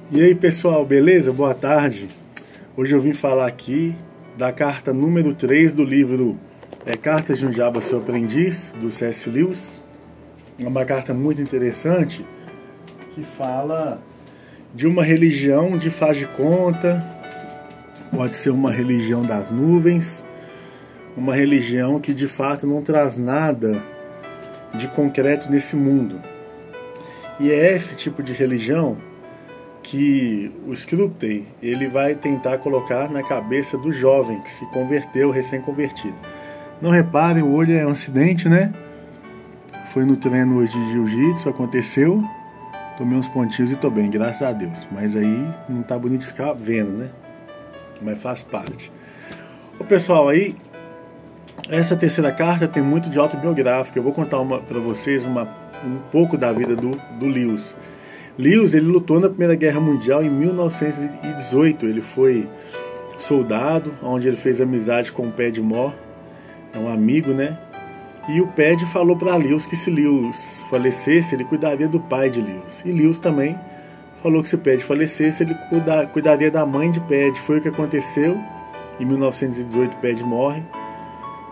E aí pessoal, beleza? Boa tarde. Hoje eu vim falar aqui da carta número 3 do livro Cartas de um Diabo a Seu Aprendiz, do C.S. Lewis. É uma carta muito interessante que fala de uma religião de faz de conta, pode ser uma religião das nuvens, uma religião que de fato não traz nada de concreto nesse mundo. E é esse tipo de religião que o Screwtape ele vai tentar colocar na cabeça do jovem que se converteu, recém-convertido. Não reparem, o olho é um acidente, né? Foi no treino hoje de jiu-jitsu, aconteceu, tomei uns pontinhos e tô bem, graças a Deus. Mas aí não tá bonito ficar vendo, né? Mas faz parte. Ô pessoal, aí essa terceira carta tem muito de autobiográfica. Eu vou contar para vocês um pouco da vida do Lewis. Lewis, ele lutou na Primeira Guerra Mundial em 1918. Ele foi soldado, onde ele fez amizade com o Padmore, é um amigo, né? E o Pad falou para Lewis que se Lewis falecesse, ele cuidaria do pai de Lewis. E Lewis também falou que se o Pad falecesse, ele cuidaria da mãe de Pad. Foi o que aconteceu. Em 1918, Pad morre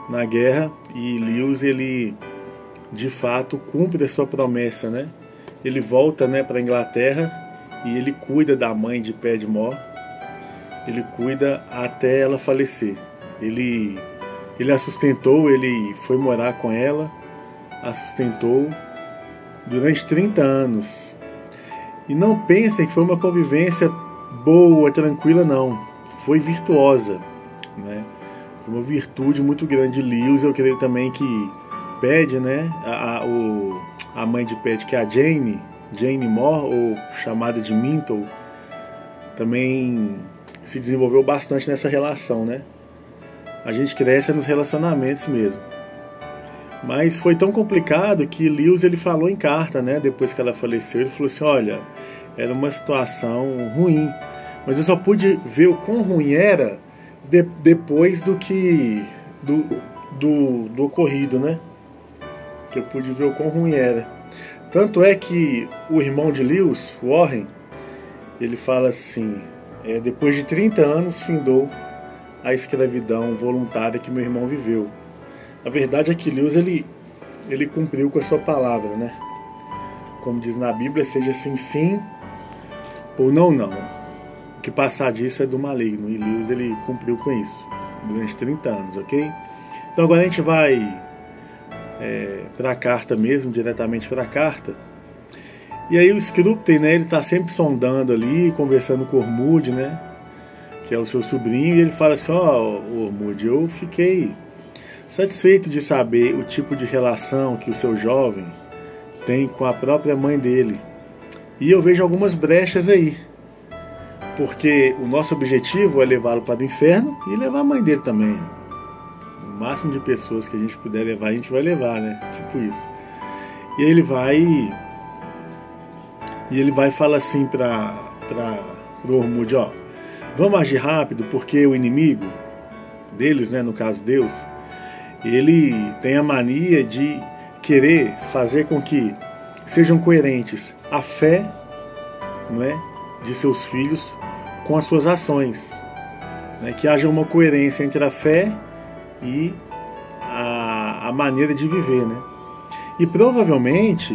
na guerra e Lewis, ele de fato cumpre a sua promessa, né? Ele volta, né, para a Inglaterra e ele cuida da mãe de Padmore. Ele cuida até ela falecer. Ele a sustentou, ele foi morar com ela, a sustentou durante 30 anos. E não pensem que foi uma convivência boa, tranquila, não. Foi virtuosa, né? Foi uma virtude muito grande de Lewis. Eu creio também que Pad, né, a mãe de Pad, que é a Jane Moore, ou chamada de Minto, também se desenvolveu bastante nessa relação, né? A gente cresce nos relacionamentos mesmo. Mas foi tão complicado que Lewis, ele falou em carta, né, depois que ela faleceu, ele falou assim, olha, era uma situação ruim, mas eu só pude ver o quão ruim era depois do ocorrido, né? Que eu pude ver o quão ruim era. Tanto é que o irmão de Lewis, Warren, ele fala assim, depois de 30 anos findou a escravidão voluntária que meu irmão viveu. A verdade é que Lewis, ele cumpriu com a sua palavra, né? Como diz na Bíblia, seja sim, sim, ou não, não. O que passar disso é do maligno. E Lewis, ele cumpriu com isso durante 30 anos, ok? Então agora a gente vai para a carta mesmo, diretamente para a carta. E aí o Screwtape, né, ele está sempre sondando ali, conversando com o Ormud, né, que é o seu sobrinho, e ele fala assim, Ormud, eu fiquei satisfeito de saber o tipo de relação que o seu jovem tem com a própria mãe dele. E eu vejo algumas brechas aí, porque o nosso objetivo é levá-lo para o inferno e levar a mãe dele também. O máximo de pessoas que a gente puder levar, a gente vai levar, né? Tipo isso. E aí ele vai falar assim para o Ormud, vamos agir rápido, porque o inimigo deles, né, no caso Deus, ele tem a mania de querer fazer com que sejam coerentes a fé, não é, de seus filhos com as suas ações, né? Que haja uma coerência entre a fé e a maneira de viver, né? E provavelmente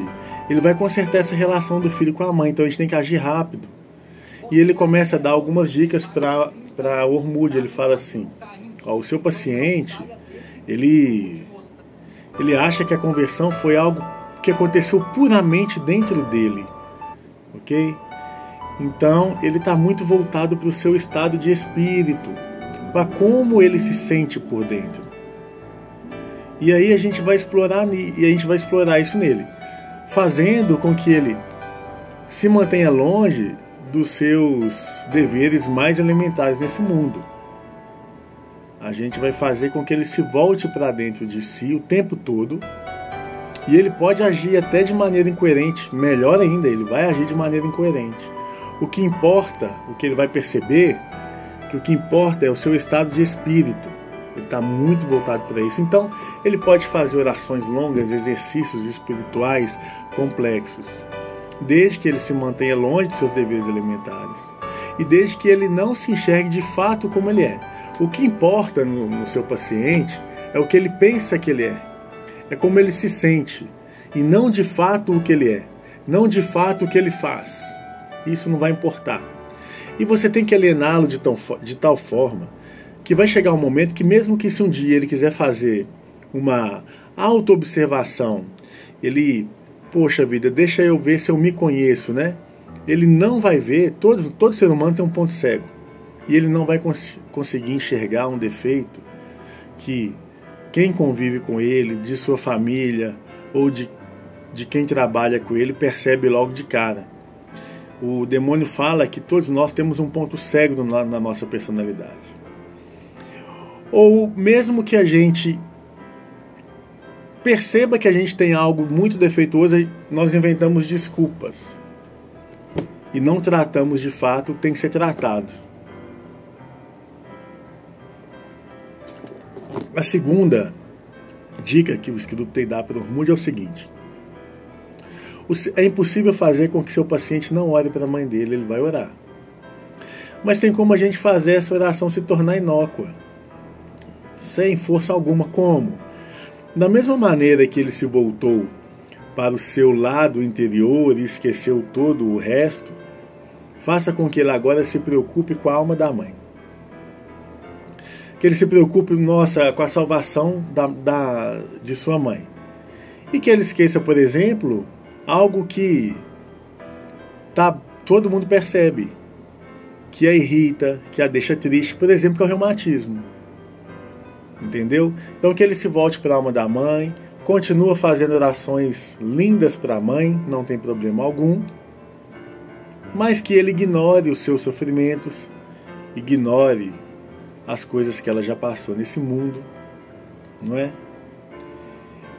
ele vai consertar essa relação do filho com a mãe, então a gente tem que agir rápido. E ele começa a dar algumas dicas para Ormud. Ele fala assim, o seu paciente, ele acha que a conversão foi algo que aconteceu puramente dentro dele, ok? Então ele está muito voltado para o seu estado de espírito, para como ele se sente por dentro. E aí a gente vai explorar isso nele, fazendo com que ele se mantenha longe dos seus deveres mais elementares nesse mundo. A gente vai fazer com que ele se volte para dentro de si o tempo todo, e ele pode agir até de maneira incoerente, melhor ainda, ele vai agir de maneira incoerente. O que importa, o que ele vai perceber, que o que importa é o seu estado de espírito. Ele está muito voltado para isso. Então, ele pode fazer orações longas, exercícios espirituais complexos. desde que ele se mantenha longe de seus deveres elementares e desde que ele não se enxergue de fato como ele é. O que importa no seu paciente é o que ele pensa que ele é como ele se sente, e não de fato o que ele é, não de fato o que ele faz. Isso não vai importar. E você tem que aliená-lo de tal forma que vai chegar um momento que, mesmo que se um dia ele quiser fazer uma autoobservação, ele, poxa vida, deixa eu ver se eu me conheço, né? Ele não vai ver, todo ser humano tem um ponto cego, e ele não vai conseguir enxergar um defeito que quem convive com ele, de sua família, ou de quem trabalha com ele, percebe logo de cara. O demônio fala que todos nós temos um ponto cego na nossa personalidade. Ou mesmo que a gente perceba que a gente tem algo muito defeituoso, nós inventamos desculpas e não tratamos de fato o que tem que ser tratado. A segunda dica que o Scriptei dá para o Ormuzd é o seguinte: é impossível fazer com que seu paciente não ore para a mãe dele, ele vai orar. Mas tem como a gente fazer essa oração se tornar inócua, sem força alguma. Como? Da mesma maneira que ele se voltou para o seu lado interior e esqueceu todo o resto, faça com que ele agora se preocupe com a alma da mãe. Que ele se preocupe, com a salvação de sua mãe. E que ele esqueça, por exemplo, algo que todo mundo percebe, que a irrita, que a deixa triste, por exemplo, que é o reumatismo. Entendeu? Então que ele se volte para a alma da mãe, continua fazendo orações lindas para a mãe, não tem problema algum, mas que ele ignore os seus sofrimentos, ignore as coisas que ela já passou nesse mundo, não é?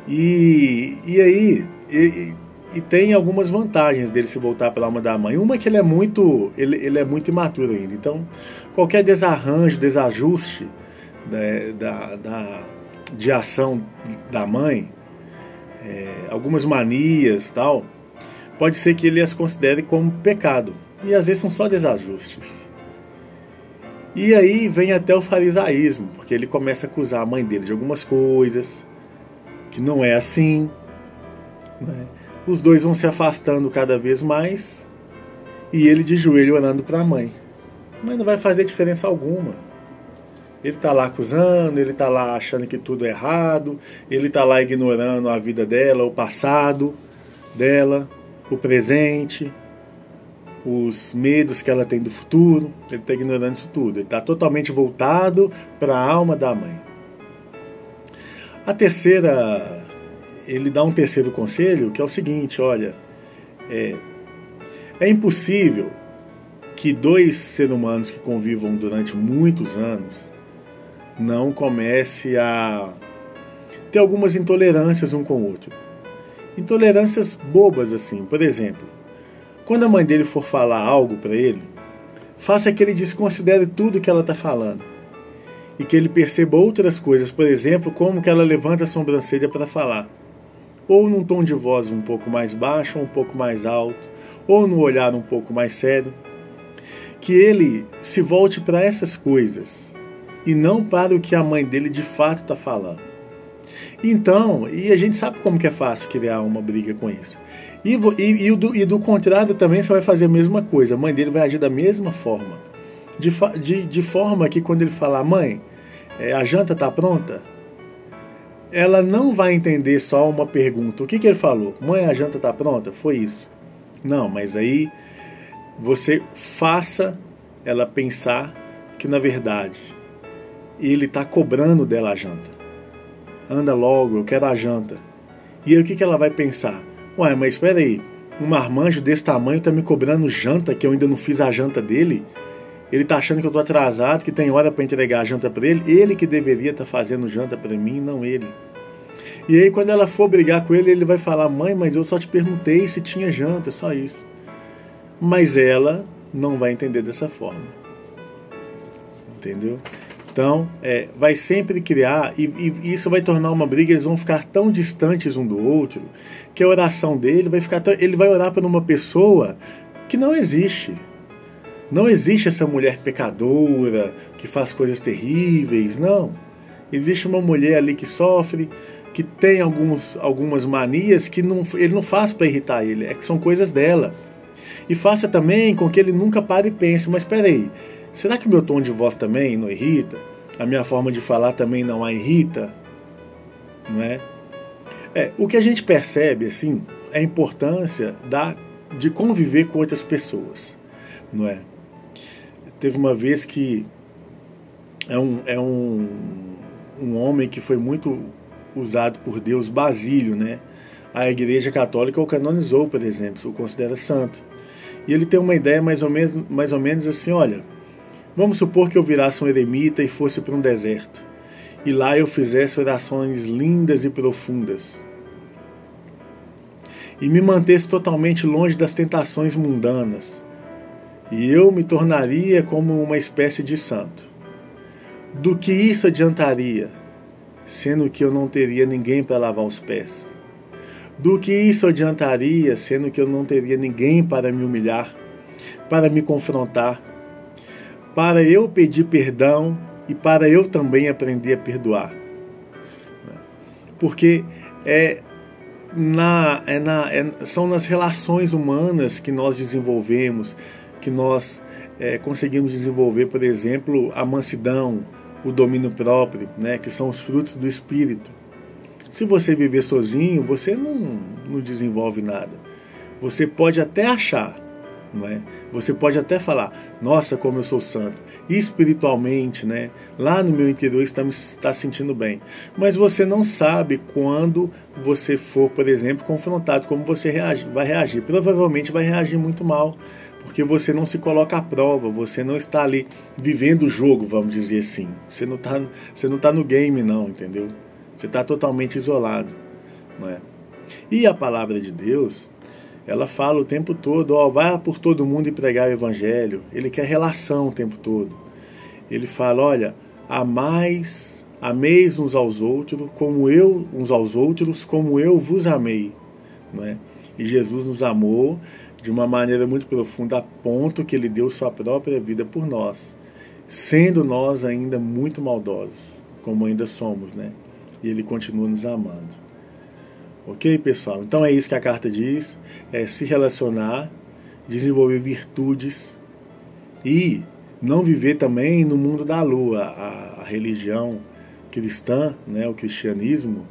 E aí tem algumas vantagens dele se voltar para a alma da mãe. Uma é que ele é muito imaturo ainda. Então, qualquer desarranjo, desajuste de ação da mãe, algumas manias e tal, pode ser que ele as considere como pecado. E às vezes são só desajustes. E aí vem até o farisaísmo, porque ele começa a acusar a mãe dele de algumas coisas, que não é assim, né? Os dois vão se afastando cada vez mais, e ele de joelho orando para a mãe. Mas não vai fazer diferença alguma. Ele está lá acusando, ele está lá achando que tudo é errado, ele está lá ignorando a vida dela, o passado dela, o presente, os medos que ela tem do futuro. Ele está ignorando isso tudo. Ele está totalmente voltado para a alma da mãe. Ele dá um terceiro conselho, que é o seguinte: olha, é impossível que dois seres humanos que convivam durante muitos anos não comece a ter algumas intolerâncias um com o outro. Intolerâncias bobas assim. Por exemplo, quando a mãe dele for falar algo para ele, faça que ele desconsidere tudo que ela está falando e que ele perceba outras coisas. Por exemplo, como que ela levanta a sobrancelha para falar, ou num tom de voz um pouco mais baixo, ou um pouco mais alto, ou no olhar um pouco mais sério. Que ele se volte para essas coisas e não para o que a mãe dele de fato está falando. Então, e a gente sabe como que é fácil criar uma briga com isso. E do contrário também você vai fazer a mesma coisa. A mãe dele vai agir da mesma forma. De forma que quando ele falar: mãe, a janta está pronta? Ela não vai entender só uma pergunta. O que ele falou? Mãe, a janta está pronta? Foi isso. Não, mas aí você faça ela pensar que na verdade ele está cobrando dela a janta. Anda logo, eu quero a janta. E aí o que ela vai pensar? Ué, mas espera aí, um marmanjo desse tamanho está me cobrando janta, que eu ainda não fiz a janta dele? Ele está achando que eu estou atrasado, que tem hora para entregar a janta para ele? Ele que deveria estar fazendo janta para mim, não ele. E aí quando ela for brigar com ele, ele vai falar: mãe, mas eu só te perguntei se tinha janta, só isso. Mas ela não vai entender dessa forma. Entendeu? Então, vai sempre criar, e isso vai tornar uma briga, eles vão ficar tão distantes um do outro, que a oração dele ele vai orar por uma pessoa que não existe. Não existe essa mulher pecadora, que faz coisas terríveis, não. Existe uma mulher ali que sofre, que tem algumas manias que ele não faz para irritar ele, que são coisas dela. E faça também com que ele nunca pare e pense, mas espera aí, será que meu tom de voz também não irrita? A minha forma de falar também não a irrita? Não é? O que a gente percebe, assim, é a importância de conviver com outras pessoas. Não é? Teve uma vez que um homem que foi muito usado por Deus, Basílio, né? A Igreja Católica o canonizou, por exemplo, o considera santo. E ele tem uma ideia mais ou menos assim, olha, vamos supor que eu virasse um eremita e fosse para um deserto, e lá eu fizesse orações lindas e profundas, e me mantesse totalmente longe das tentações mundanas, e eu me tornaria como uma espécie de santo. Do que isso adiantaria, sendo que eu não teria ninguém para lavar os pés? Do que isso adiantaria, sendo que eu não teria ninguém para me humilhar, para me confrontar, para eu pedir perdão e para eu também aprender a perdoar? Porque são nas relações humanas que nós desenvolvemos, que nós conseguimos desenvolver, por exemplo, a mansidão, o domínio próprio, né, que são os frutos do Espírito. Se você viver sozinho, você não desenvolve nada. Você pode até achar, não é? Você pode até falar, nossa, como eu sou santo. E espiritualmente, né? Lá no meu interior está sentindo bem. Mas você não sabe quando você for, por exemplo, confrontado, como você vai reagir. Provavelmente vai reagir muito mal, porque você não se coloca à prova, você não está ali vivendo o jogo, vamos dizer assim. Você não está no game, não, entendeu? Você está totalmente isolado, não é? E a palavra de Deus, ela fala o tempo todo, vai por todo mundo e pregar o evangelho. Ele quer relação o tempo todo. Ele fala, olha, ameis uns aos outros como eu vos amei, não é? E Jesus nos amou de uma maneira muito profunda, a ponto que ele deu sua própria vida por nós, sendo nós ainda muito maldosos, como ainda somos, né? E ele continua nos amando. Ok, pessoal? Então é isso que a carta diz, se relacionar, desenvolver virtudes e não viver também no mundo da lua. A religião cristã, né, o cristianismo,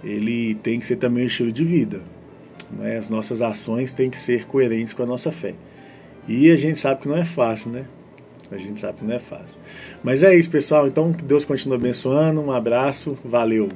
ele tem que ser também um estilo de vida, né? As nossas ações têm que ser coerentes com a nossa fé. E a gente sabe que não é fácil, né? A gente sabe que não é fácil. Mas é isso, pessoal. Então, que Deus continue abençoando. Um abraço. Valeu.